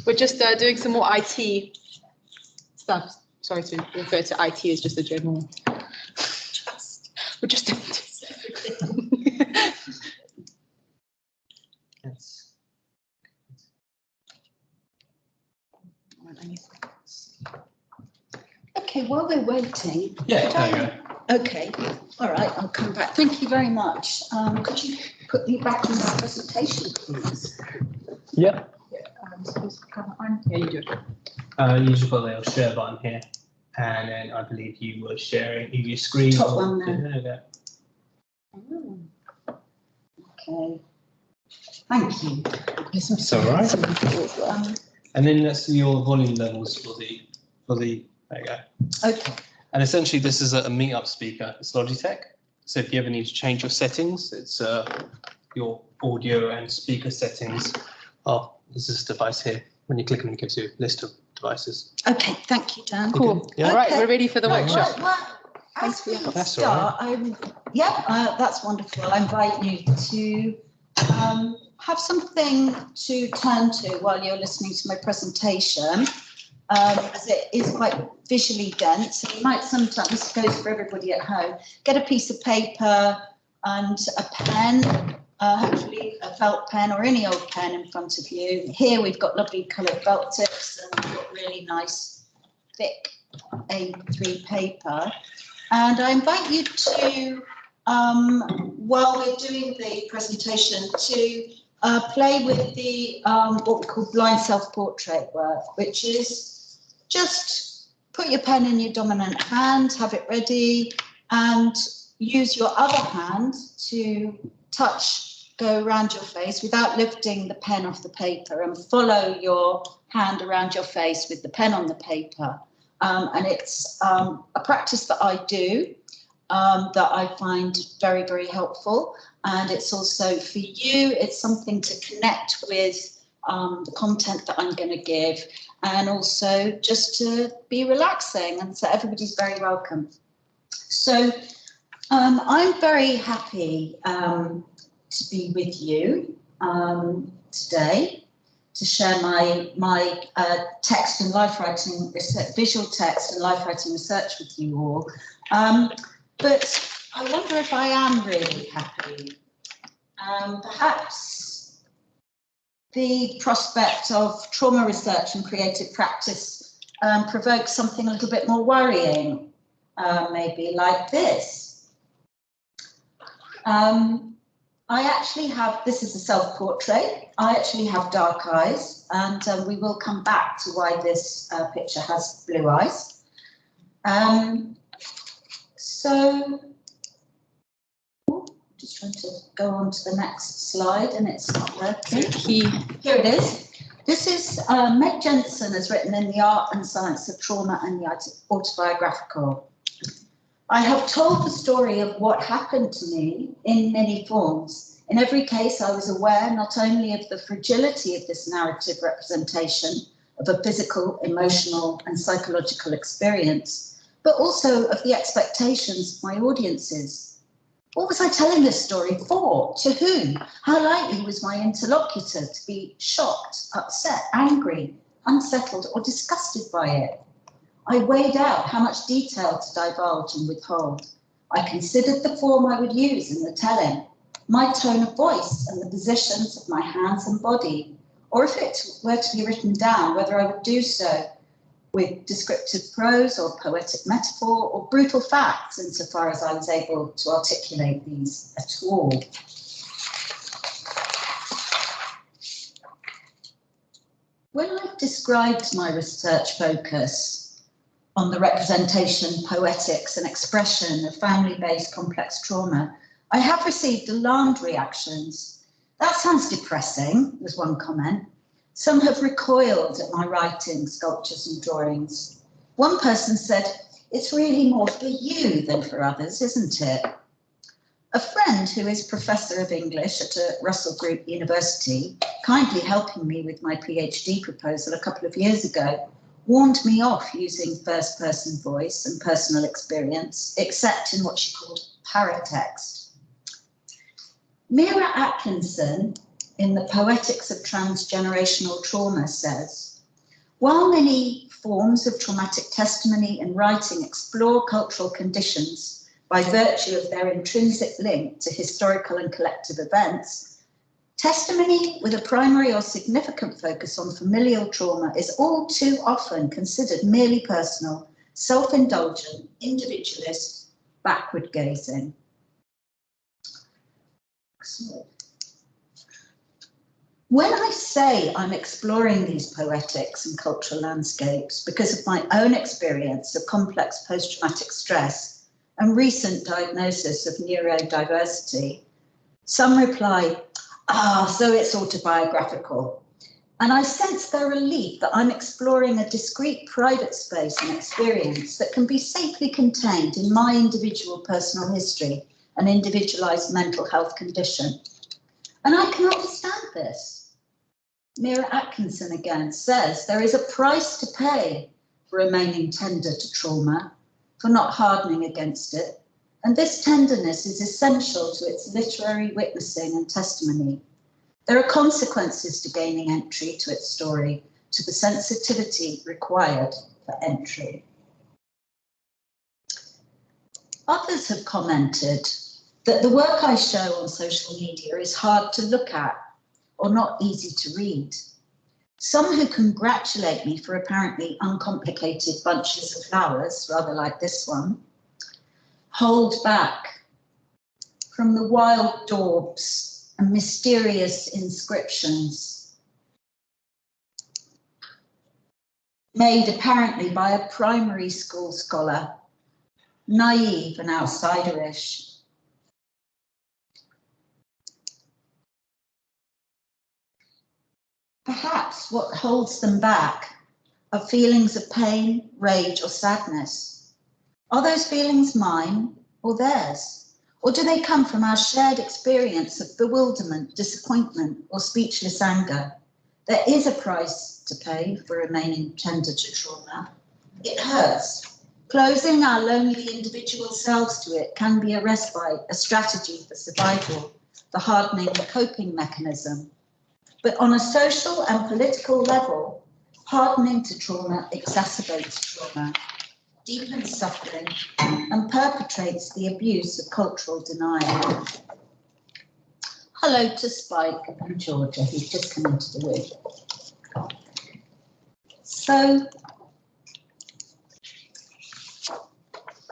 We're just doing some more IT stuff. Sorry to refer to IT as just a general. We're just doing this. Okay, while we're waiting. Yeah, there you go. Okay, all right, I'll come back. Thank you very much. Could you put me back in the presentation, please? Yeah. Yeah, you do. You just got a little share button here, and then I believe you were sharing either your screen. Top one there. There Oh. Okay, thank you. It's all right. And then that's your volume levels for the. There you go. Okay. And essentially, this is a meetup speaker. It's Logitech. So if you ever need to change your settings, it's your audio and speaker settings. Oh, there's this device here. When you click on it, it gives you a list of devices. Okay, thank you, Dan. Cool. Yeah. All right, we're ready for the No, workshop. Well, as we That's start, that's wonderful. I invite you to have something to turn to while you're listening to my presentation, as it is quite visually dense. So you might sometimes, this goes for everybody at home, get a piece of paper and a pen, hopefully a felt pen or any old pen in front of you. Here we've got lovely coloured felt tips and we've got really nice thick A3 paper. And I invite you to, while we're doing the presentation, to play with the what we call blind self-portrait work, which is just put your pen in your dominant hand, have it ready, and use your other hand to go around your face without lifting the pen off the paper, and follow your hand around your face with the pen on the paper. And it's a practice that I do that I find very, very helpful. And it's also for you, it's something to connect with the content that I'm going to give, and also just to be relaxing. And so everybody's very welcome. So I'm very happy to be with you today, to share my text and life writing research, visual text and life writing research with you all. But I wonder if I am really happy. Perhaps the prospect of trauma research and creative practice provokes something a little bit more worrying, maybe like this. I actually have, this is a self-portrait, I actually have dark eyes, and we will come back to why this picture has blue eyes. So, just trying to go on to the next slide, and it's not working. Here it is. This is Meg Jensen has written in The Art and Science of Trauma and the Autobiographical. I have told the story of what happened to me in many forms. In every case, I was aware not only of the fragility of this narrative representation of a physical, emotional, and psychological experience, but also of the expectations of my audiences. What was I telling this story for? To whom? How likely was my interlocutor to be shocked, upset, angry, unsettled, or disgusted by it? I weighed out how much detail to divulge and withhold. I considered the form I would use in the telling, my tone of voice and the positions of my hands and body, or if it were to be written down, whether I would do so with descriptive prose or poetic metaphor or brutal facts, insofar as I was able to articulate these at all. When I've described my research focus on the representation, poetics, and expression of family-based complex trauma, I have received alarmed reactions. That sounds depressing, was one comment. Some have recoiled at my writing, sculptures, and drawings. One person said, "It's really more for you than for others, isn't it?" A friend who is Professor of English at a Russell Group University, kindly helping me with my PhD proposal a couple of years ago, warned me off using first-person voice and personal experience, except in what she called paratext. Mira Atkinson in The Poetics of Transgenerational Trauma says, while many forms of traumatic testimony and writing explore cultural conditions by virtue of their intrinsic link to historical and collective events, testimony with a primary or significant focus on familial trauma is all too often considered merely personal, self-indulgent, individualist, backward-gazing. When I say I'm exploring these poetics and cultural landscapes because of my own experience of complex post-traumatic stress and recent diagnosis of neurodiversity, some reply, so it's autobiographical. And I sense their relief that I'm exploring a discrete private space and experience that can be safely contained in my individual personal history and individualized mental health condition. And I can understand this. Mira Atkinson again says there is a price to pay for remaining tender to trauma, for not hardening against it. And this tenderness is essential to its literary witnessing and testimony. There are consequences to gaining entry to its story, to the sensitivity required for entry. Others have commented that the work I show on social media is hard to look at or not easy to read. Some who congratulate me for apparently uncomplicated bunches of flowers, rather like this one, hold back from the wild daubs and mysterious inscriptions made apparently by a primary school scholar, naive and outsiderish. Perhaps what holds them back are feelings of pain, rage, or sadness. Are those feelings mine or theirs? Or do they come from our shared experience of bewilderment, disappointment, or speechless anger? There is a price to pay for remaining tender to trauma. It hurts. Closing our lonely individual selves to it can be a respite, a strategy for survival, the hardening coping mechanism. But on a social and political level, hardening to trauma exacerbates trauma, deepens suffering, and perpetrates the abuse of cultural denial. Hello to Spike and Georgia, who's just come into the room. So,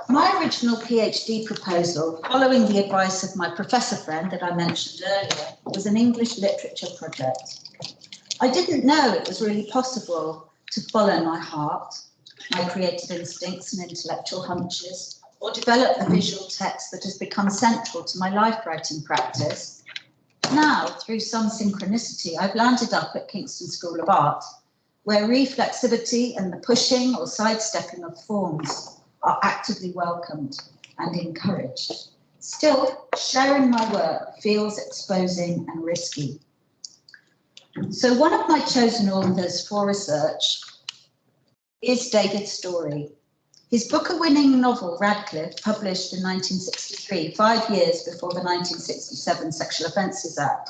my original PhD proposal, following the advice of my professor friend that I mentioned earlier, was an English literature project. I didn't know it was really possible to follow my heart, my creative instincts and intellectual hunches, or develop the visual text that has become central to my life writing practice. Now, through some synchronicity, I've landed up at Kingston School of Art, where reflexivity and the pushing or sidestepping of forms are actively welcomed and encouraged. Still, sharing my work feels exposing and risky. So one of my chosen authors for research is David Storey. His Booker-winning novel, Radcliffe, published in 1963, 5 years before the 1967 Sexual Offences Act,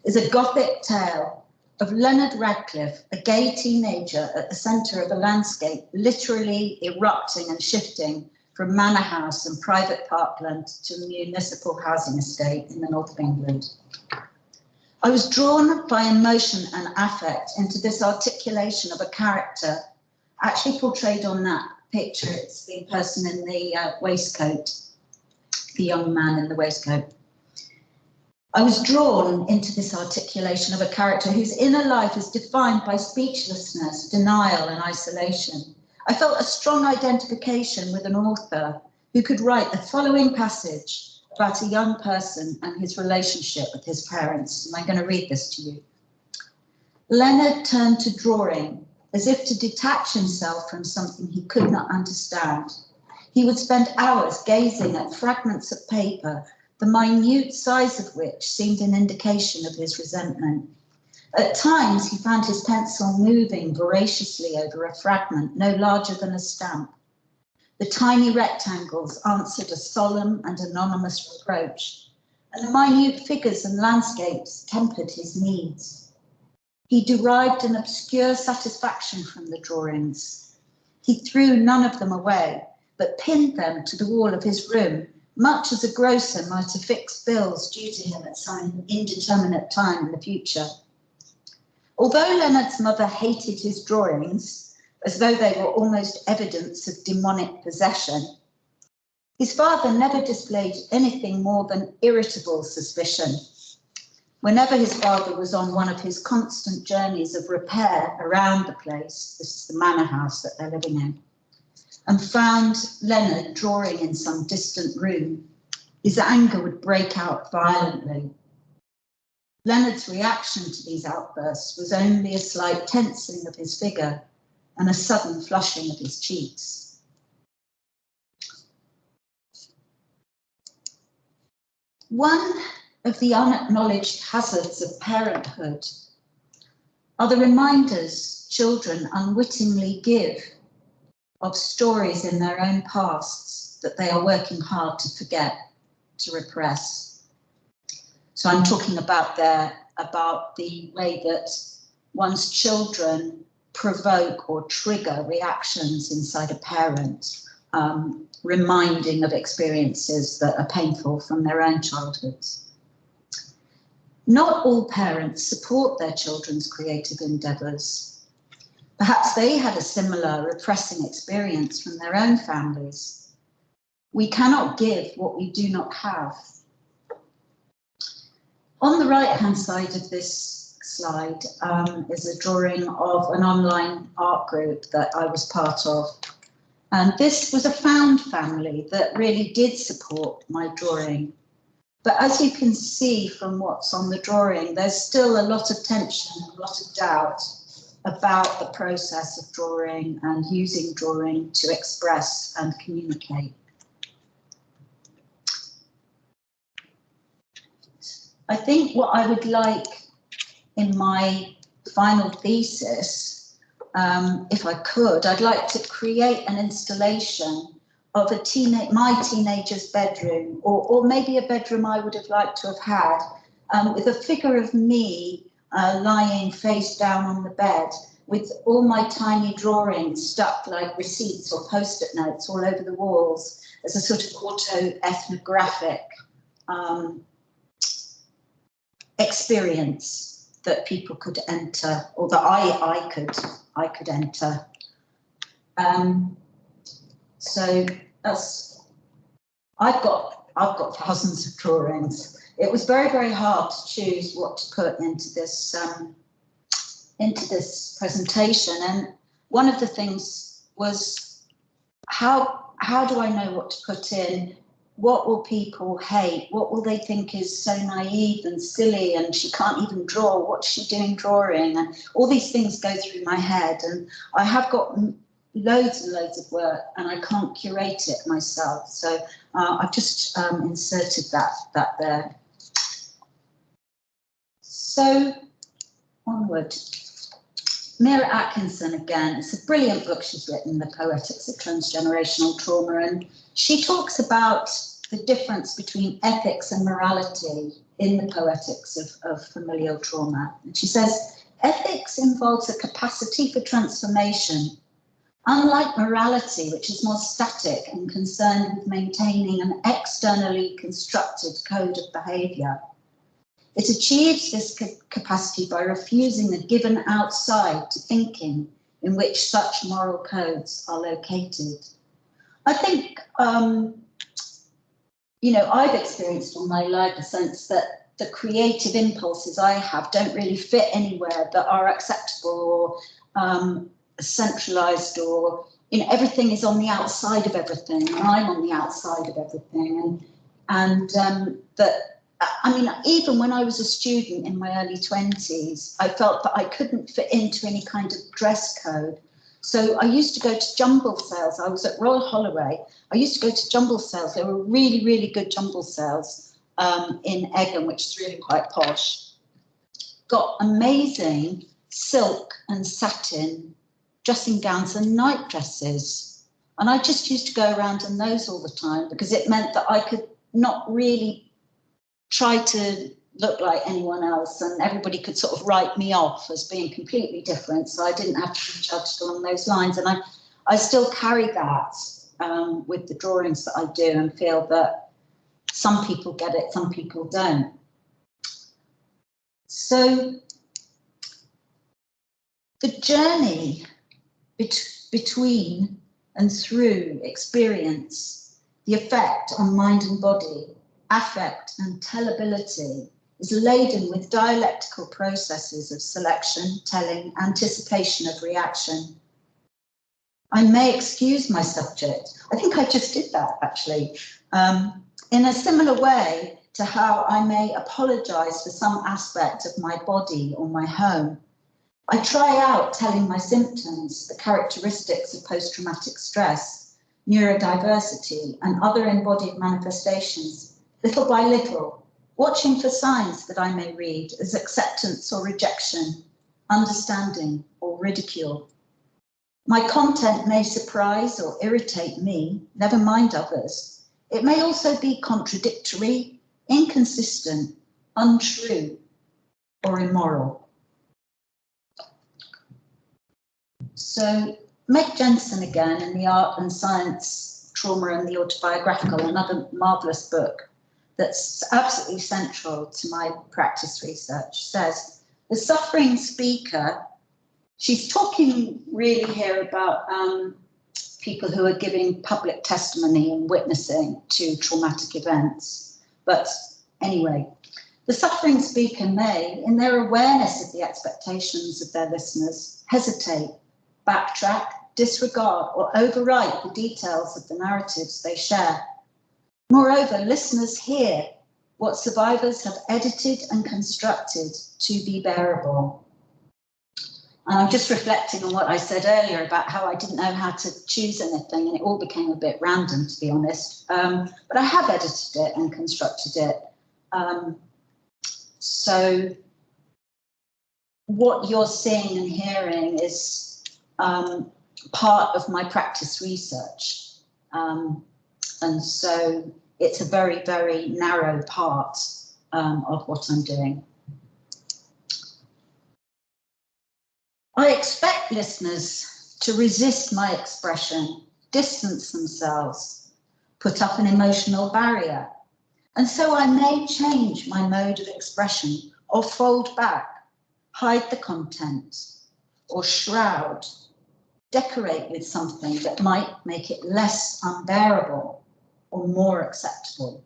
is a Gothic tale of Leonard Radcliffe, a gay teenager at the centre of a landscape literally erupting and shifting from manor house and private parkland to municipal housing estate in the north of England. I was drawn by emotion and affect into this articulation of a character actually portrayed on that picture. It's the person in the waistcoat, the young man in the waistcoat. I was drawn into this articulation of a character whose inner life is defined by speechlessness, denial, and isolation. I felt a strong identification with an author who could write the following passage about a young person and his relationship with his parents. And I'm going to read this to you. Leonard turned to drawing as if to detach himself from something he could not understand. He would spend hours gazing at fragments of paper, the minute size of which seemed an indication of his resentment. At times, he found his pencil moving voraciously over a fragment no larger than a stamp. The tiny rectangles answered a solemn and anonymous reproach, and the minute figures and landscapes tempered his needs. He derived an obscure satisfaction from the drawings. He threw none of them away, but pinned them to the wall of his room, much as a grocer might affix bills due to him at some indeterminate time in the future. Although Leonard's mother hated his drawings, as though they were almost evidence of demonic possession, his father never displayed anything more than irritable suspicion. Whenever his father was on one of his constant journeys of repair around the place, this is the manor house that they're living in, and found Leonard drawing in some distant room, his anger would break out violently. Leonard's reaction to these outbursts was only a slight tensing of his figure and a sudden flushing of his cheeks. One of the unacknowledged hazards of parenthood are the reminders children unwittingly give of stories in their own pasts that they are working hard to forget, to repress. So I'm talking about the way that one's children provoke or trigger reactions inside a parent, reminding of experiences that are painful from their own childhoods. Not all parents support their children's creative endeavours. Perhaps they had a similar repressing experience from their own families. We cannot give what we do not have. On the right-hand side of this slide is a drawing of an online art group that I was part of. And this was a found family that really did support my drawing. But as you can see from what's on the drawing, there's still a lot of tension, a lot of doubt about the process of drawing and using drawing to express and communicate. I think what I would like in my final thesis, if I could, I'd like to create an installation of my teenager's bedroom, or maybe a bedroom I would have liked to have had, with a figure of me lying face down on the bed, with all my tiny drawings stuck like receipts or post-it notes all over the walls as a sort of auto-ethnographic experience that people could enter, or that I could enter. So I've got thousands of drawings. It was very, very hard to choose what to put into this presentation. And one of the things was, how do I know what to put in? What will people hate? What will they think is so naive and silly, and she can't even draw? What's she doing drawing? And all these things go through my head, and I have got loads and loads of work, and I can't curate it myself. So I've just inserted that there. So onward. Mira Atkinson again, it's a brilliant book she's written, The Poetics of Transgenerational Trauma, and she talks about the difference between ethics and morality in the poetics of familial trauma. And she says, ethics involves a capacity for transformation, unlike morality, which is more static and concerned with maintaining an externally constructed code of behaviour. It achieves this capacity by refusing a given outside to thinking in which such moral codes are located. I think, I've experienced all my life a sense that the creative impulses I have don't really fit anywhere that are acceptable or centralised, or everything is on the outside of everything, and I'm on the outside of everything, and even when I was a student in my early 20s, I felt that I couldn't fit into any kind of dress code. So I used to go to jumble sales. I was at Royal Holloway. I used to go to jumble sales. There were really, really good jumble sales in Egham, which is really quite posh. Got amazing silk and satin dressing gowns and night dresses. And I just used to go around in those all the time, because it meant that I could not really try to look like anyone else, and everybody could sort of write me off as being completely different, so I didn't have to be judged along those lines. And I still carry that with the drawings that I do, and feel that some people get it, some people don't. So the journey between and through experience, the effect on mind and body, affect and tellability, is laden with dialectical processes of selection, telling, anticipation of reaction. I may excuse my subject. I think I just did that, actually, in a similar way to how I may apologise for some aspect of my body or my home. I try out telling my symptoms, the characteristics of post-traumatic stress, neurodiversity, and other embodied manifestations, little by little, watching for signs that I may read as acceptance or rejection, understanding or ridicule. My content may surprise or irritate me, never mind others. It may also be contradictory, inconsistent, untrue, or immoral. So Meg Jensen again, in The Art and Science, Trauma and the Autobiographical, another marvellous book that's absolutely central to my practice research, says the suffering speaker, she's talking really here about people who are giving public testimony and witnessing to traumatic events. But anyway, the suffering speaker may, in their awareness of the expectations of their listeners, hesitate, backtrack, disregard, or overwrite the details of the narratives they share. Moreover, listeners hear what survivors have edited and constructed to be bearable. And I'm just reflecting on what I said earlier about how I didn't know how to choose anything, and it all became a bit random, to be honest. But I have edited it and constructed it. So what you're seeing and hearing is part of my practice research. And so it's a very, very narrow part of what I'm doing. I expect listeners to resist my expression, distance themselves, put up an emotional barrier. And so I may change my mode of expression or fold back, hide the content, or shroud, decorate with something that might make it less unbearable or more acceptable.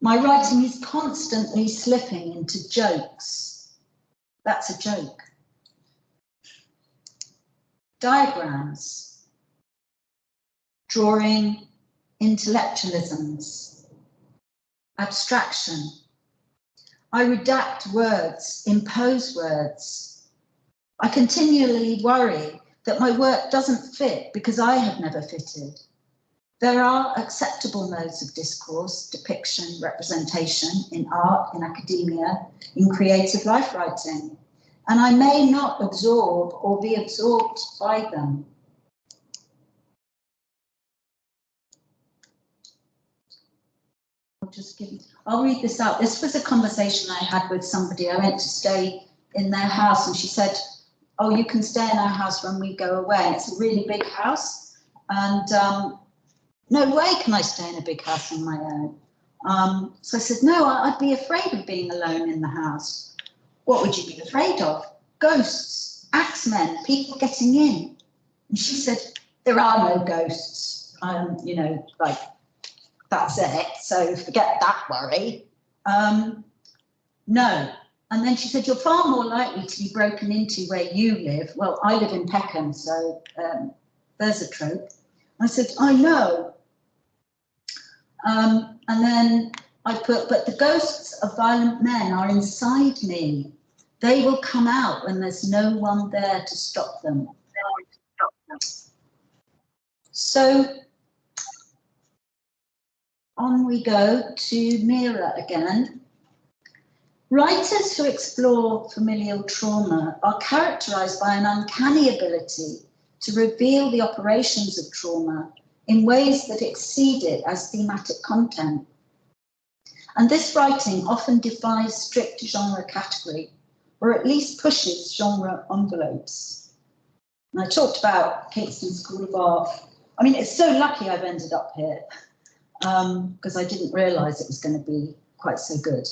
My writing is constantly slipping into jokes. That's a joke. Diagrams, drawing intellectualisms, abstraction. I redact words, impose words. I continually worry that my work doesn't fit because I have never fitted. There are acceptable modes of discourse, depiction, representation in art, in academia, in creative life writing, and I may not absorb or be absorbed by them. I'll read this out. This was a conversation I had with somebody. I went to stay in their house and she said, oh, you can stay in our house when we go away. And it's a really big house. And no way can I stay in a big house on my own. So I said, no, I'd be afraid of being alone in the house. What would you be afraid of? Ghosts, axemen, people getting in. And she said, there are no ghosts. You know, like, that's it. So forget that worry. No. And then she said, you're far more likely to be broken into where you live. Well, I live in Peckham, so there's a trope. I said, I know. And then I put, but the ghosts of violent men are inside me. They will come out when there's no one there to stop them. So on we go to Mira again. Writers who explore familial trauma are characterized by an uncanny ability to reveal the operations of trauma in ways that exceed it as thematic content. And this writing often defies strict genre category, or at least pushes genre envelopes. And I talked about Kingston School of Art. I mean, it's so lucky I've ended up here, because I didn't realise it was going to be quite so good.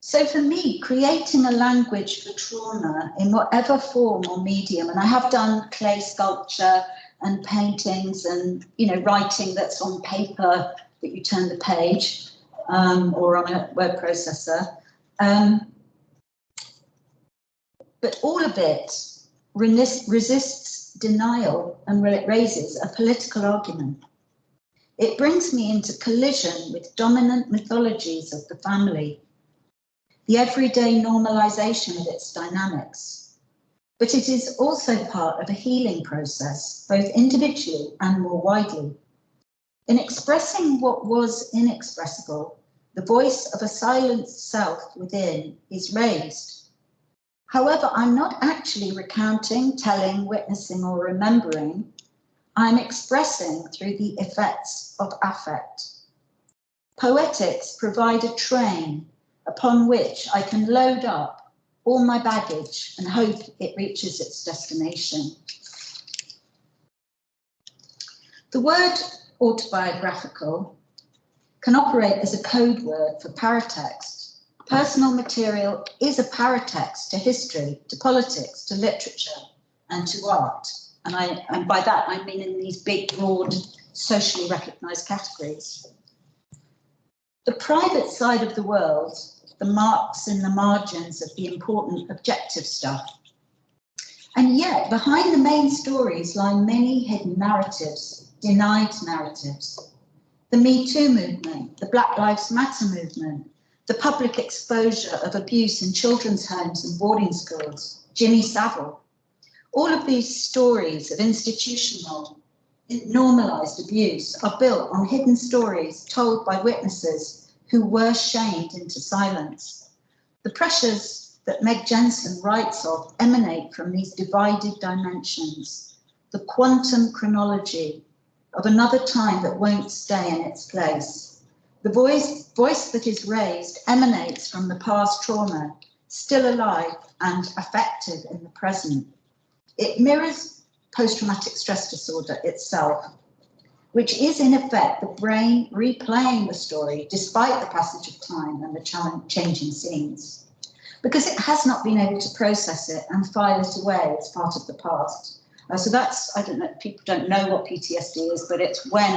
So for me, creating a language for trauma in whatever form or medium, and I have done clay sculpture and paintings and, you know, writing that's on paper that you turn the page, or on a word processor. But all of it resists denial and raises a political argument. It brings me into collision with dominant mythologies of the family, the everyday normalization of its dynamics. But it is also part of a healing process, both individually and more widely. In expressing what was inexpressible, the voice of a silenced self within is raised. However, I'm not actually recounting, telling, witnessing, or remembering. I'm expressing through the effects of affect. Poetics provide a train upon which I can load up all my baggage and hope it reaches its destination. The word autobiographical can operate as a code word for paratext. Personal material is a paratext to history, to politics, to literature, and to art. And by that, I mean in these big, broad, socially recognised categories. The private side of the world, the marks in the margins of the important objective stuff. And yet, behind the main stories lie many hidden narratives, denied narratives. The Me Too movement, the Black Lives Matter movement, the public exposure of abuse in children's homes and boarding schools, Jimmy Savile. All of these stories of institutional, normalised abuse are built on hidden stories told by witnesses who were shamed into silence. The pressures that Meg Jensen writes of emanate from these divided dimensions, the quantum chronology of another time that won't stay in its place. The voice that is raised emanates from the past trauma, still alive and affected in the present. It mirrors post-traumatic stress disorder itself, which is in effect the brain replaying the story despite the passage of time and the changing scenes, because it has not been able to process it and file it away as part of the past. So that's, I don't know, people don't know what PTSD is, but it's when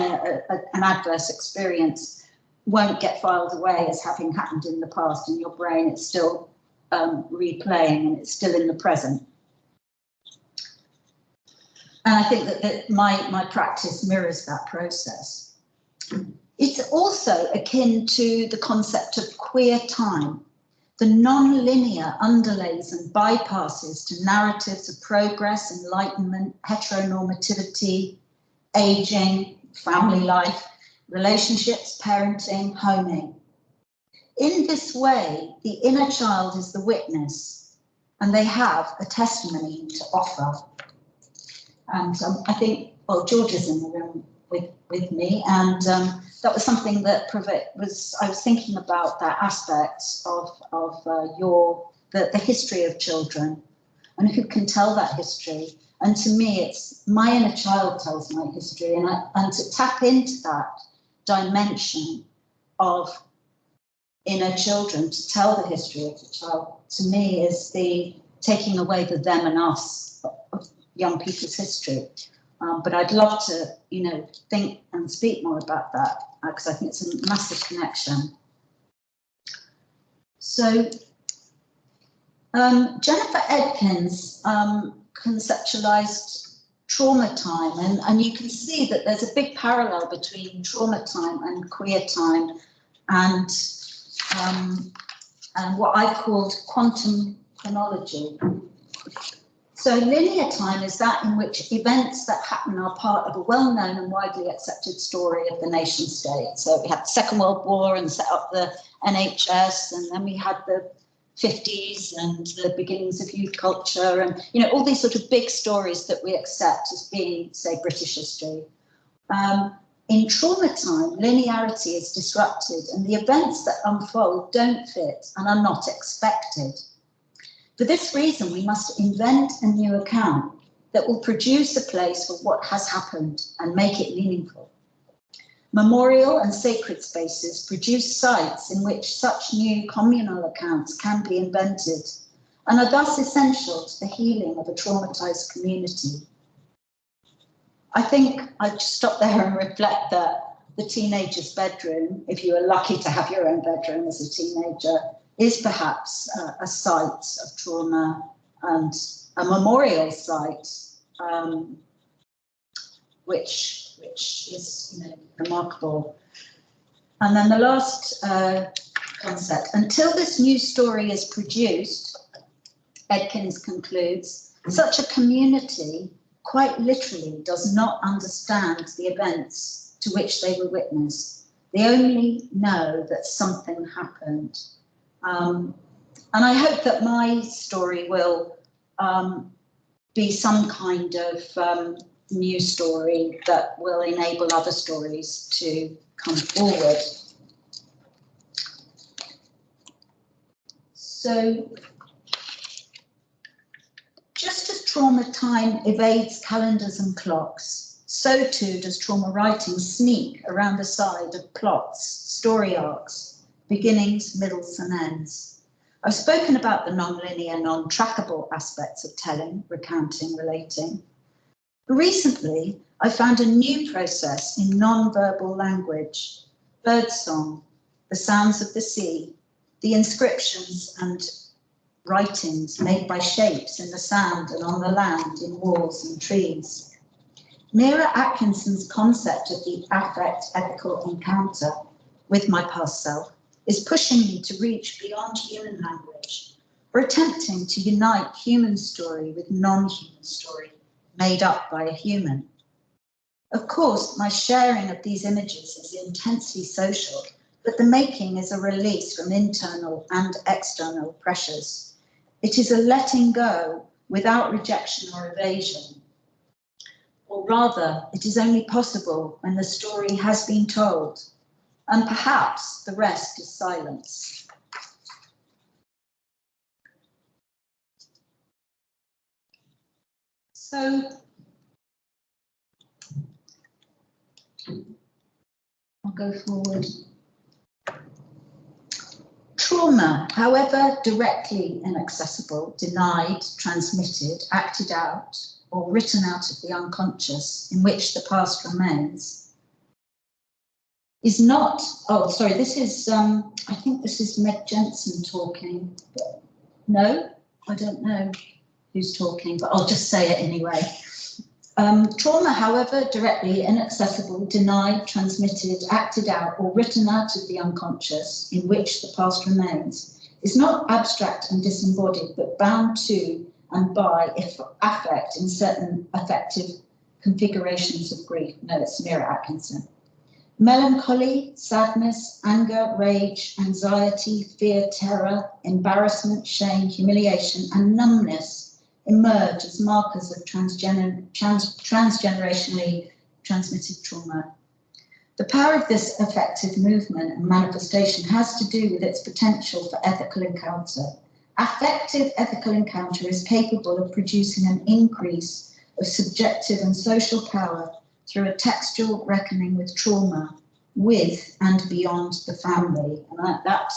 an adverse experience won't get filed away as having happened in the past. In your brain, it's still replaying and it's still in the present. And I think that my practice mirrors that process. It's also akin to the concept of queer time, the non-linear underlays and bypasses to narratives of progress, enlightenment, heteronormativity, aging, family life, relationships, parenting, homing. In this way, the inner child is the witness, and they have a testimony to offer. And I think, well, George is in the room with me, and that was something that I was thinking about that aspect of the history of children, and who can tell that history. And to me, it's my inner child tells my history, and to tap into that dimension of inner children to tell the history of the child, to me, is the taking away the them and us of young people's history. But I'd love to, think and speak more about that, because I think it's a massive connection. So Jennifer Edkins conceptualized trauma time, and you can see that there's a big parallel between trauma time and queer time, and what I called quantum chronology. So linear time is that in which events that happen are part of a well-known and widely accepted story of the nation state. So we had the Second World War and set up the NHS, and then we had the 50s and the beginnings of youth culture, and you know, all these sort of big stories that we accept as being, say, British history. In trauma time, linearity is disrupted and the events that unfold don't fit and are not expected. For this reason, we must invent a new account that will produce a place for what has happened and make it meaningful. Memorial and sacred spaces produce sites in which such new communal accounts can be invented and are thus essential to the healing of a traumatized community. I think I'd stop there and reflect that the teenager's bedroom, if you are lucky to have your own bedroom as a teenager, is perhaps a site of trauma and a memorial site, which is, you know, remarkable. And then the last concept, until this new story is produced, Edkins concludes, such a community quite literally does not understand the events to which they were witness. They only know that something happened. And I hope that my story will be some kind of new story that will enable other stories to come forward. So, just as trauma time evades calendars and clocks, so too does trauma writing sneak around the side of plots, story arcs, beginnings, middles and ends. I've spoken about the non-linear, non-trackable aspects of telling, recounting, relating. Recently, I found a new process in non-verbal language, birdsong, the sounds of the sea, the inscriptions and writings made by shapes in the sand and on the land, in walls and trees. Mira Atkinson's concept of the affect ethical encounter with my past self is pushing me to reach beyond human language, or attempting to unite human story with non-human story made up by a human. Of course, my sharing of these images is intensely social, but the making is a release from internal and external pressures. It is a letting go without rejection or evasion. Or rather, it is only possible when the story has been told, and perhaps the rest is silence. So, I'll go forward. Trauma, however directly inaccessible, denied, transmitted, acted out, or written out of the unconscious in which the past remains, is not, oh, sorry, this is, I think this is Meg Jensen talking. No, I don't know who's talking, but I'll just say it anyway. Trauma, however directly inaccessible, denied, transmitted, acted out, or written out of the unconscious in which the past remains, is not abstract and disembodied, but bound to and by affect in certain affective configurations of grief. No, it's Mira Atkinson. Melancholy, sadness, anger, rage, anxiety, fear, terror, embarrassment, shame, humiliation, and numbness emerge as markers of transgenerationally transmitted trauma. The power of this affective movement and manifestation has to do with its potential for ethical encounter. Affective ethical encounter is capable of producing an increase of subjective and social power through a textual reckoning with trauma, with and beyond the family. And that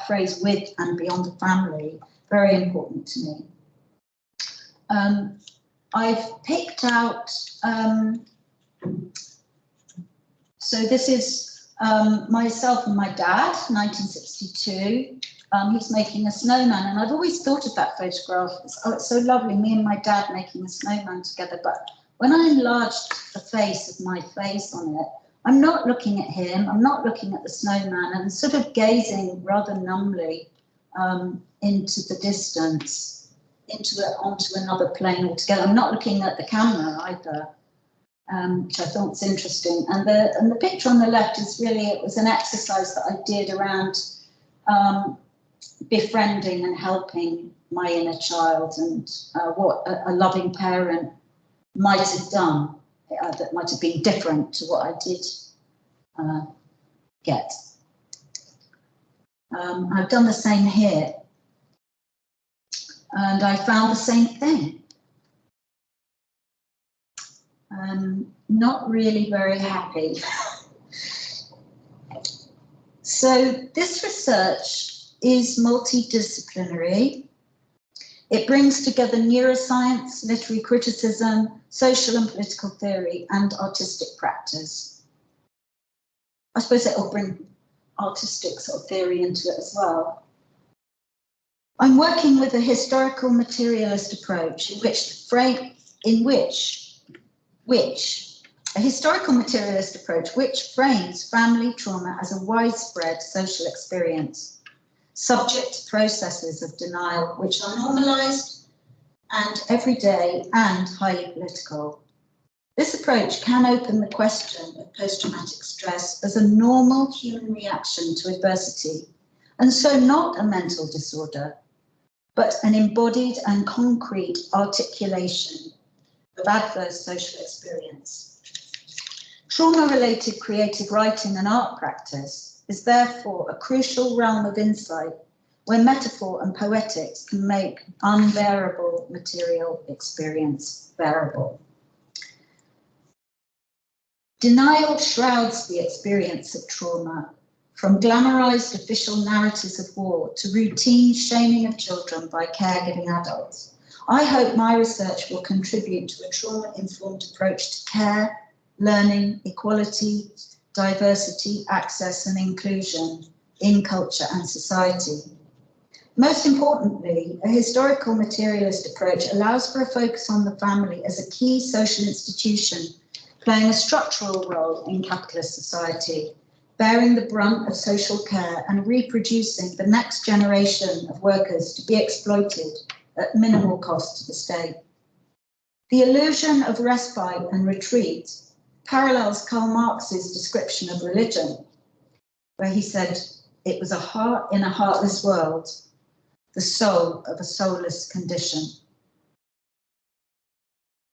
phrase, with and beyond the family, very important to me. I've picked out, so this is myself and my dad, 1962. He's making a snowman, and I've always thought of that photograph. It's so lovely, me and my dad making a snowman together. But when I enlarged the face of my face on it, I'm not looking at him, I'm not looking at the snowman, I'm sort of gazing rather numbly into the distance. Onto another plane altogether. I'm not looking at the camera either, which I thought was interesting. And the picture on the left is really, it was an exercise that I did around befriending and helping my inner child, and what a loving parent might have done that might have been different to what I did get. I've done the same here, and I found the same thing. Not really very happy. So this research is multidisciplinary. It brings together neuroscience, literary criticism, social and political theory, and artistic practice. I suppose it will bring artistic sort of theory into it as well. I'm working with a historical materialist approach in which a historical materialist approach which frames family trauma as a widespread social experience, subject to processes of denial which are normalized and everyday and highly political. This approach can open the question of post-traumatic stress as a normal human reaction to adversity, and so not a mental disorder, but an embodied and concrete articulation of adverse social experience. Trauma-related creative writing and art practice is therefore a crucial realm of insight where metaphor and poetics can make unbearable material experience bearable. Denial shrouds the experience of trauma, from glamorized official narratives of war to routine shaming of children by caregiving adults. I hope my research will contribute to a trauma-informed approach to care, learning, equality, diversity, access and inclusion in culture and society. Most importantly, a historical materialist approach allows for a focus on the family as a key social institution, playing a structural role in capitalist society, bearing the brunt of social care and reproducing the next generation of workers to be exploited at minimal cost to the state. The illusion of respite and retreat parallels Karl Marx's description of religion, where he said it was a heart in a heartless world, the soul of a soulless condition.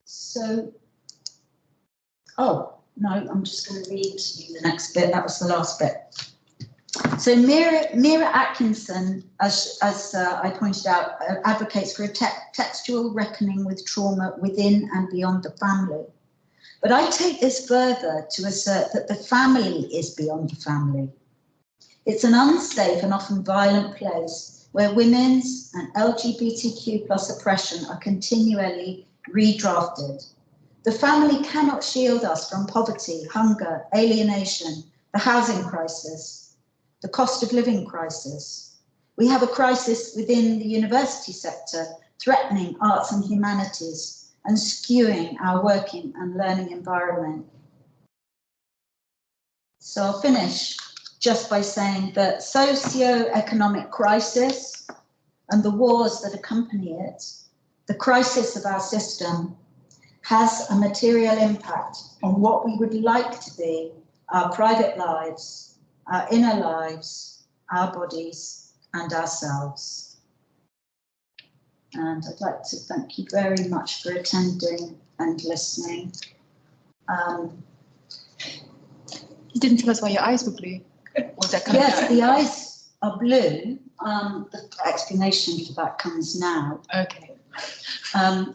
So, oh, no, I'm just going to read to you the next bit. That was the last bit. So Mira Atkinson, as I pointed out, advocates for a textual reckoning with trauma within and beyond the family. But I take this further to assert that the family is beyond the family. It's an unsafe and often violent place where women's and LGBTQ+ oppression are continually redrafted. The family cannot shield us from poverty, hunger, alienation, the housing crisis, the cost of living crisis. We have a crisis within the university sector, threatening arts and humanities and skewing our working and learning environment. So I'll finish just by saying that socio-economic crisis and the wars that accompany it, the crisis of our system, has a material impact on what we would like to be our private lives, our inner lives, our bodies, and ourselves. And I'd like to thank you very much for attending and listening. You didn't tell us why your eyes were blue. Was that kind Yes, the eyes are blue. The explanation for that comes now. Okay.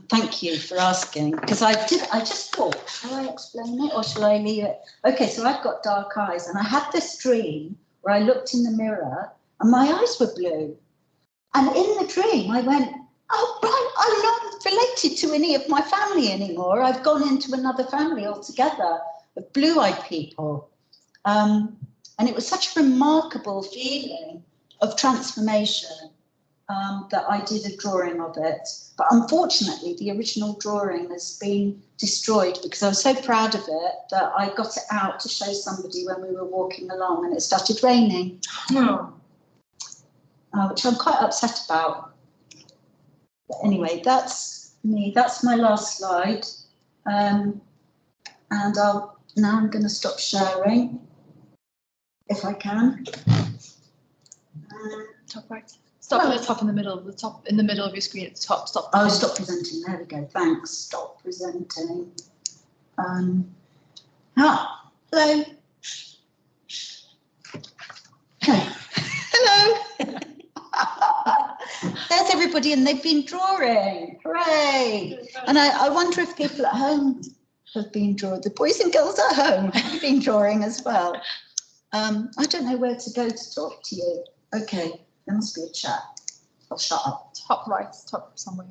Thank you for asking, because I just thought, shall I explain it or shall I leave it? Okay, so I've got dark eyes, and I had this dream where I looked in the mirror and my eyes were blue. And in the dream I went, oh right, I'm not related to any of my family anymore. I've gone into another family altogether of blue-eyed people. And it was such a remarkable feeling of transformation that I did a drawing of it. But unfortunately, the original drawing has been destroyed because I was so proud of it that I got it out to show somebody when we were walking along and it started raining, which I'm quite upset about. But anyway, that's me. That's my last slide. And now I'm going to stop sharing, if I can. Top right. Stop Well- at the top in the middle, in the middle of your screen at the top. Stop. Oh, stop presenting. There we go. Thanks. Stop presenting. Hello. Hello. There's everybody, and they've been drawing. Hooray! And I wonder if people at home have been drawing. The boys and girls at home have been drawing as well. I don't know where to go to talk to you. Okay, there must be a chat. I'll shut up. Top right, top somewhere.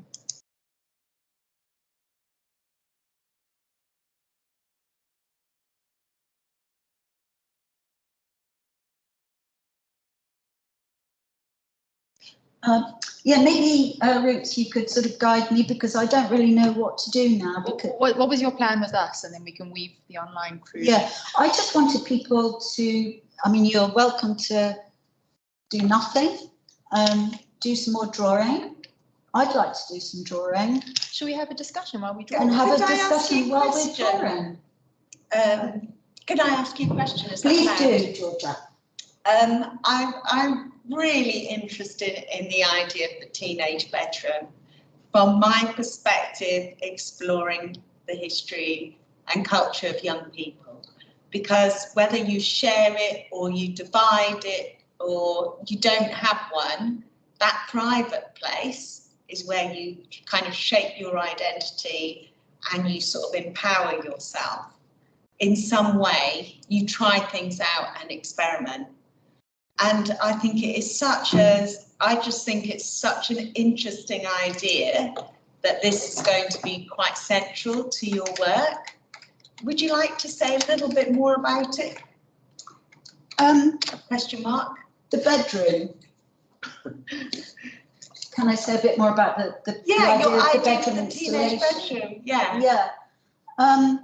Yeah, maybe Roots, you could sort of guide me, because I don't really know what to do now. Because What was your plan with us? And then we can weave the online crew. yeah, I just wanted people to. I mean, you're welcome to do nothing. Do some more drawing. I'd like to do some drawing. Should we have a discussion while we draw? And have Could a I ask you discussion a while we're question? drawing. Can I ask you a question? Is that Please allowed? do, Georgia. I'm really interested in the idea of the teenage bedroom. From my perspective, exploring the history and culture of young people, because whether you share it or you divide it or you don't have one, that private place is where you kind of shape your identity and you sort of empower yourself. In some way, you try things out and experiment. And I think it is I just think it's such an interesting idea that this is going to be quite central to your work. Would you like to say a little bit more about it? Question mark? The bedroom. Can I say a bit more about the Yeah, idea your of the idea bedroom of the teenage installation? bedroom. Yeah. Yeah.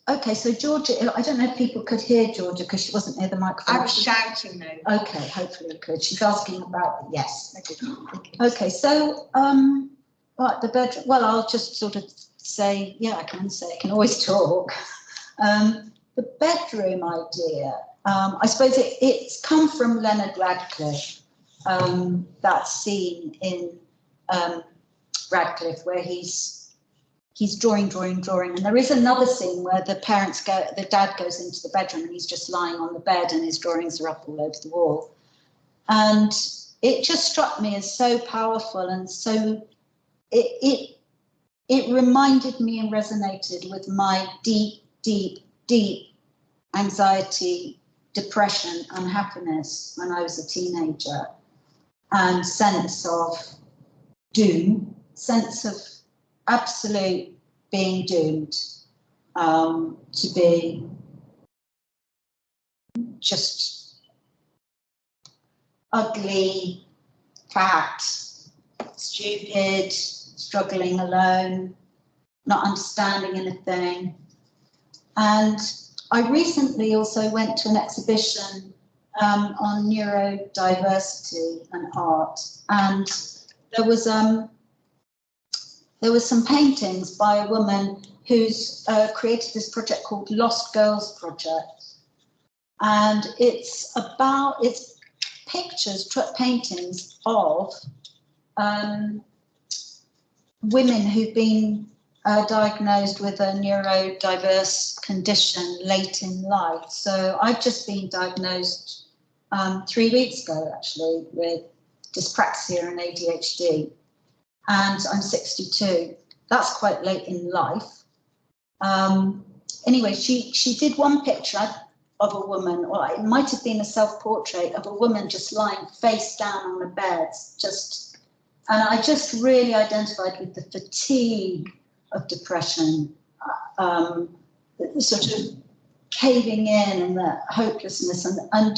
Okay, so Georgia, I don't know if people could hear Georgia because she wasn't near the microphone. I was shouting though. Okay, hopefully I could. She's asking about, yes. Okay, so, right, the bedroom, well, I'll just sort of say, yeah, I can always talk. The bedroom idea, I suppose it's come from Leonard Radcliffe, that scene in Radcliffe where he's drawing, and there is another scene where the dad goes into the bedroom and he's just lying on the bed and his drawings are up all over the wall. And it just struck me as so powerful, and so it reminded me and resonated with my deep anxiety, depression, unhappiness when I was a teenager, and sense of doom, sense of absolute being doomed to be just ugly, fat, stupid, struggling alone, not understanding anything. And I recently also went to an exhibition on neurodiversity and art, and there was some paintings by a woman who's created this project called Lost Girls Project. And it's pictures, paintings of women who've been diagnosed with a neurodiverse condition late in life. So I've just been diagnosed 3 weeks ago, actually, with dyspraxia and ADHD. And I'm 62. That's quite late in life. Anyway, she did one picture of a woman, or it might have been a self-portrait of a woman just lying face down on a bed, and I just really identified with the fatigue of depression, the sort of caving in and the hopelessness, and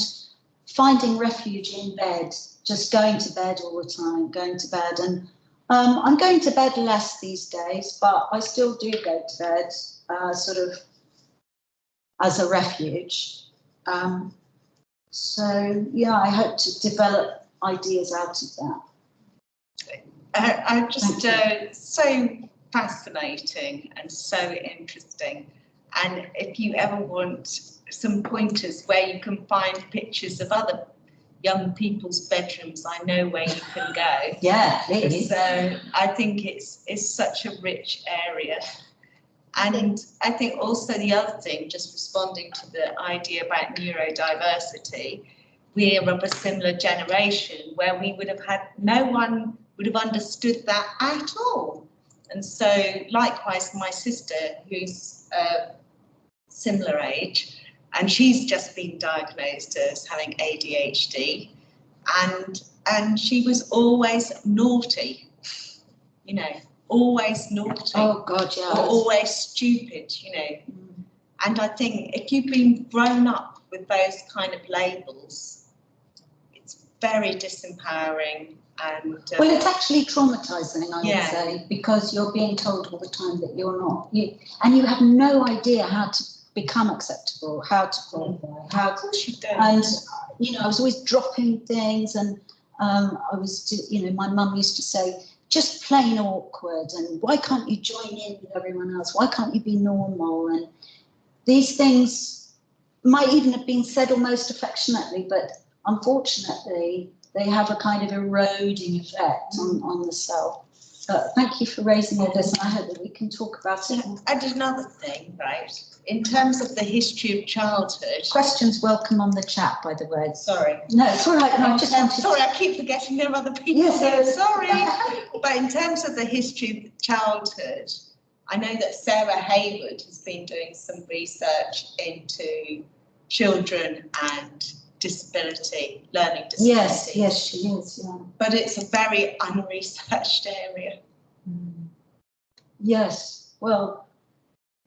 finding refuge in bed, just going to bed all the time, going to bed. And I'm going to bed less these days, but I still do go to bed sort of as a refuge. So, yeah, I hope to develop ideas out of that. I'm just so fascinating and so interesting. And if you ever want some pointers where you can find pictures of other young people's bedrooms, I know where you can go. Yeah, please. So I think it's such a rich area. And I think also the other thing, just responding to the idea about neurodiversity, we're of a similar generation where we would have had, no one would have understood that at all. And so likewise, my sister, who's similar age, and she's just been diagnosed as having ADHD, and she was always naughty, you know, always naughty. Oh God, yeah. Or always stupid, you know. And I think if you've been grown up with those kind of labels, it's very disempowering. And well, it's actually traumatizing, I yeah. would say, because you're being told all the time that you're not, and you have no idea how to become acceptable, how to qualify, how. Of course you don't. And you know, I was always dropping things, and I was, you know, my mum used to say, just plain awkward, and why can't you join in with everyone else? Why can't you be normal? And these things might even have been said almost affectionately, but unfortunately, they have a kind of eroding effect on the self. But thank you for raising all this, and I hope that we can talk about it. And another thing, right, in terms of the history of childhood. Questions welcome on the chat, by the way. Sorry. No, it's all right. No, I just wanted sorry, I keep forgetting there are other people Yes, here. Sorry. But in terms of the history of childhood, I know that Sarah Hayward has been doing some research into children and disability, learning disability. Yes, she is, yeah. But it's a very unresearched area. Yes, well,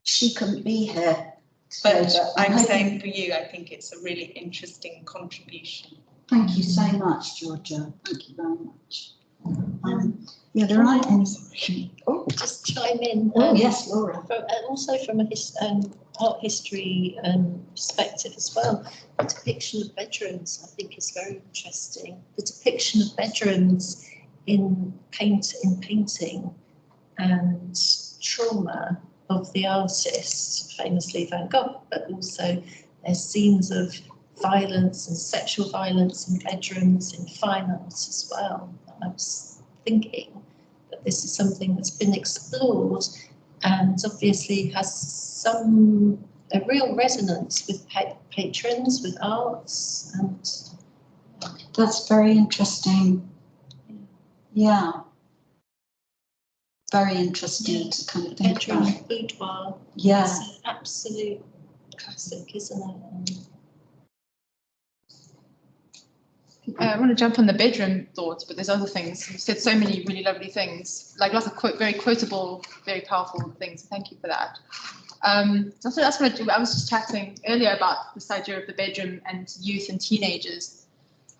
she couldn't be here. But so I'm hoping- saying for you, I think it's a really interesting contribution. Thank you so much, Georgia. Thank you very much. Yeah, there aren't any. Oh, Just chime in. oh yes, Laura. Also from a art history perspective as well, the depiction of bedrooms I think is very interesting. The depiction of bedrooms in painting and trauma of the artist, famously Van Gogh, but also there's scenes of violence and sexual violence in bedrooms in fine art as well. I was thinking that this is something that's been explored and obviously has a real resonance with patrons, with arts, and That's very interesting. Yeah. Very interesting to kind of think bedroom about. boudoir. Yeah. It's an absolute classic, isn't it? I want to jump on the bedroom thoughts, but there's other things. You said so many really lovely things, like lots of very quotable, very powerful things. Thank you for that. So that's what I was just chatting earlier about this idea of the bedroom and youth and teenagers.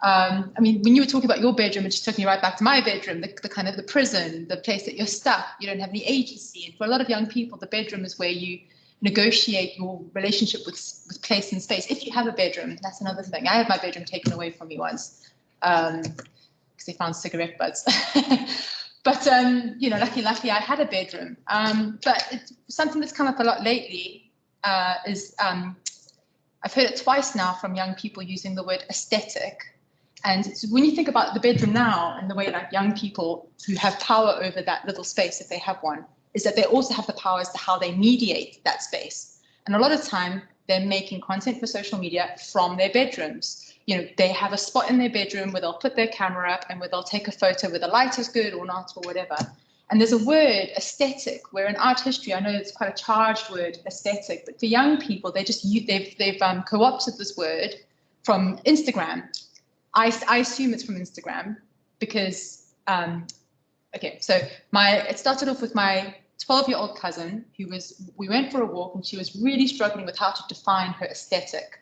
I mean, when you were talking about your bedroom, it just took me right back to my bedroom, the kind of the prison, the place that you're stuck, you don't have any agency. And for a lot of young people, the bedroom is where you negotiate your relationship with place and space. If you have a bedroom, that's another thing. I had my bedroom taken away from me once because they found cigarette butts. But, you know, luckily I had a bedroom. But it's something that's come up a lot lately is I've heard it twice now from young people using the word aesthetic. And when you think about the bedroom now and the way like young people who have power over that little space, if they have one, is that they also have the power as to how they mediate that space. And a lot of time they're making content for social media from their bedrooms. You know, they have a spot in their bedroom where they'll put their camera up and where they'll take a photo where the light is good or not or whatever. And there's a word, aesthetic, where in art history, I know it's quite a charged word, aesthetic, but for young people, they've co-opted this word from Instagram. I assume it's from Instagram because, okay, so it started off with my 12-year-old cousin we went for a walk and she was really struggling with how to define her aesthetic.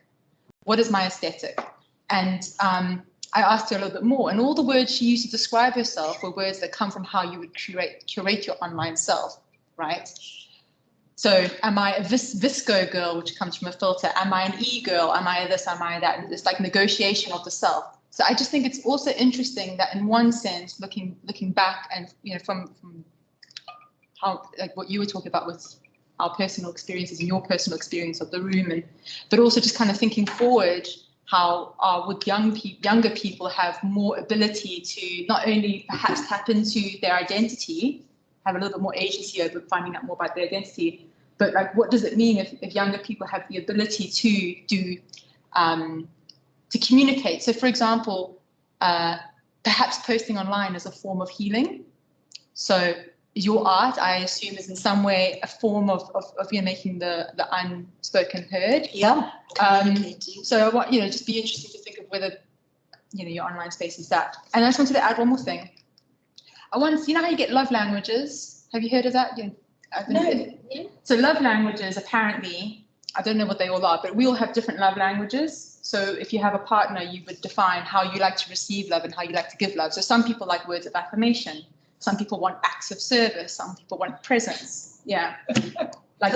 What is my aesthetic? And I asked her a little bit more, and all the words she used to describe herself were words that come from how you would curate your online self, right? So am I a visco girl, which comes from a filter? Am I an e-girl? Am I this? Am I that? And it's like negotiation of the self. So I just think it's also interesting that in one sense, looking back and, you know, from how, like what you were talking about with our personal experiences and your personal experience of the room, but also just kind of thinking forward, how would younger people have more ability to not only perhaps tap into their identity, have a little bit more agency over finding out more about their identity, but like what does it mean if younger people have the ability to do to communicate? So for example, perhaps posting online is a form of healing. So your art, I assume, is in some way a form of you know, making the unspoken heard. Yeah. So I want, you know, just be interesting to think of whether, you know, your online space is that. And I just wanted to add one more thing. I want, you know how you get love languages? Have you heard of that? No. Yeah. So love languages, apparently, I don't know what they all are, but we all have different love languages. So if you have a partner, you would define how you like to receive love and how you like to give love. So some people like words of affirmation. Some people want acts of service. Some people want presence. Yeah. Like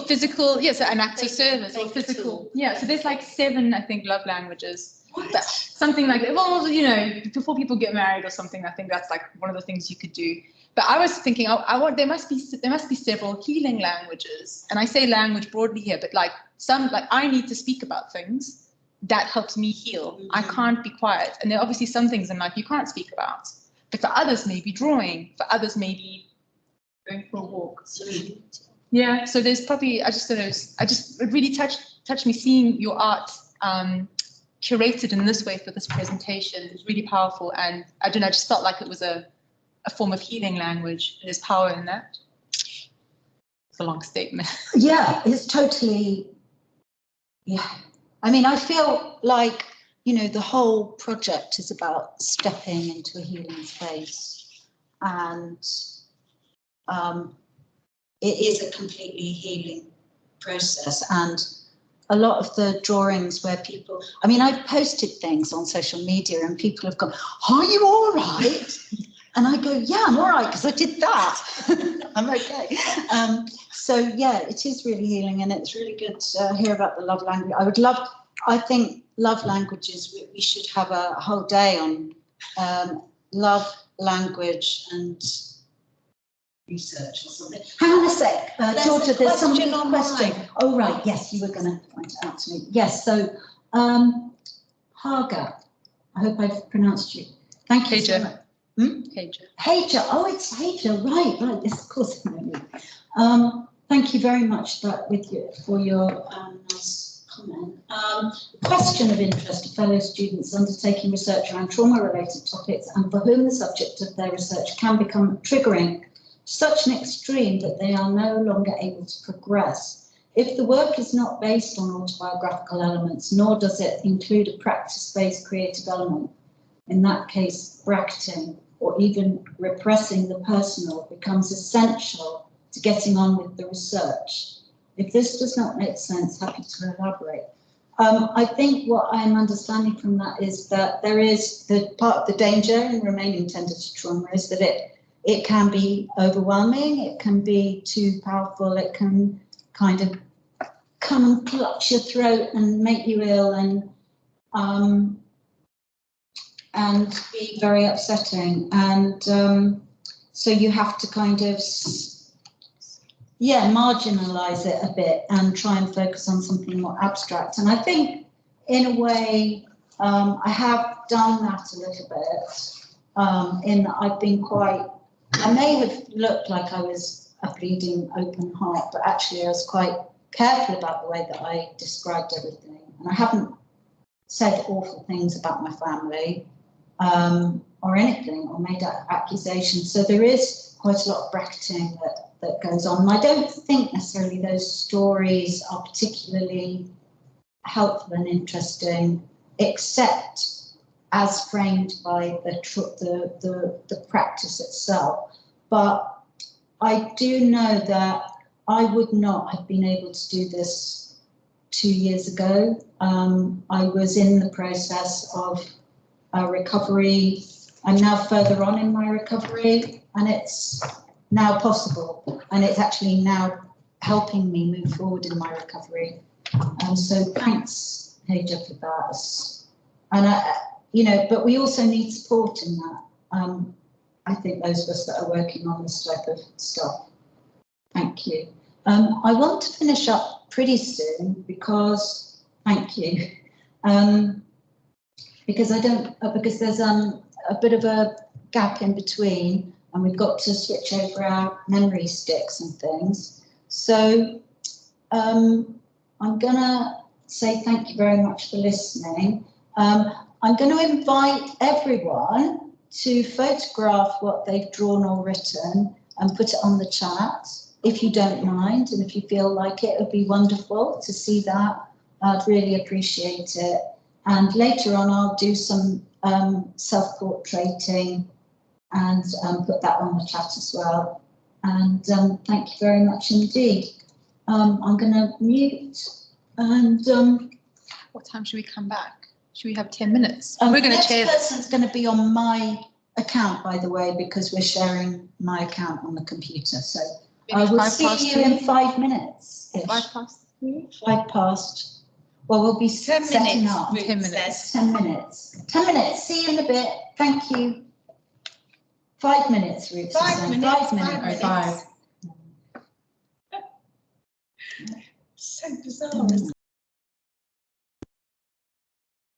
physical, yes, an act of service or physical. Yeah, so there's like 7, I think, love languages. But something like that. Well, you know, before people get married or something, I think that's like one of the things you could do. But I was thinking, there must be several healing languages. And I say language broadly here, but like I need to speak about things that helps me heal. Mm-hmm. I can't be quiet. And there are obviously some things in life you can't speak about. But for others, maybe drawing. For others, maybe going for a walk. Yeah. So there's probably, it really touched me seeing your art curated in this way for this presentation. It was really powerful. And I don't know, I just felt like it was a form of healing language. There's power in that. It's a long statement. Yeah, it's totally, yeah. I mean, I feel like, you know, the whole project is about stepping into a healing space, and it is a completely healing process. And a lot of the drawings where people, I mean, I've posted things on social media and people have gone, "Are you all right?" And I go, "Yeah, I'm all right because I did that." I'm okay. So yeah, it is really healing, and it's really good to hear about the love language. I think love languages, we should have a whole day on love language and research or something. Hang on a sec, Georgia, there's something on question. Oh, right, yes, you were going to point it out to me. Yes, so Haga, I hope I've pronounced you. Thank you so much. Haja, oh, it's Haja, right, yes, of course I know you. Thank you very much for your nice comment. Question of interest to fellow students undertaking research around trauma-related topics and for whom the subject of their research can become triggering to such an extreme that they are no longer able to progress. If the work is not based on autobiographical elements, nor does it include a practice-based creative element, in that case, bracketing or even repressing the personal becomes essential to getting on with the research. If this does not make sense, happy to elaborate. I think what I'm understanding from that is that there is the part of the danger in remaining tender to trauma is that it can be overwhelming, it can be too powerful, it can kind of come and clutch your throat and make you ill and be very upsetting. And so you have to kind of marginalize it a bit and try and focus on something more abstract. And I think, in a way, I have done that a little bit, in that I've been I may have looked like I was a bleeding open heart, but actually I was quite careful about the way that I described everything. And I haven't said awful things about my family or anything, or made accusations. So there is quite a lot of bracketing that goes on. And I don't think necessarily those stories are particularly helpful and interesting, except as framed by the practice itself. But I do know that I would not have been able to do this 2 years ago. I was in the process of recovery. I'm now further on in my recovery, and it's now possible, and it's actually now helping me move forward in my recovery. And so thanks, Haja, for that. And but we also need support in that. I think those of us that are working on this type of stuff. Thank you. I want to finish up pretty soon because, thank you. Because because there's a bit of a gap in between, and we've got to switch over our memory sticks and things. So I'm gonna say thank you very much for listening. I'm going to invite everyone to photograph what they've drawn or written and put it on the chat, if you don't mind, and if you feel like it would be wonderful to see that. I'd really appreciate it. And later on, I'll do some self-portraiting and put that on the chat as well. And thank you very much indeed. I'm going to mute and. What time should we come back? Should we have 10 minutes? We're going to chair this. this. Person's going to be on my account, by the way, because we're sharing my account on the computer. So I will see you in 5 minutes. 3? 5 past. Well, we'll be 10 setting minutes. up. 10 minutes. 10 minutes. 10 minutes. See you in a bit. Thank you. 5 minutes, Ruth. 5 minutes. 5 minutes. 5. So bizarre, isn't it?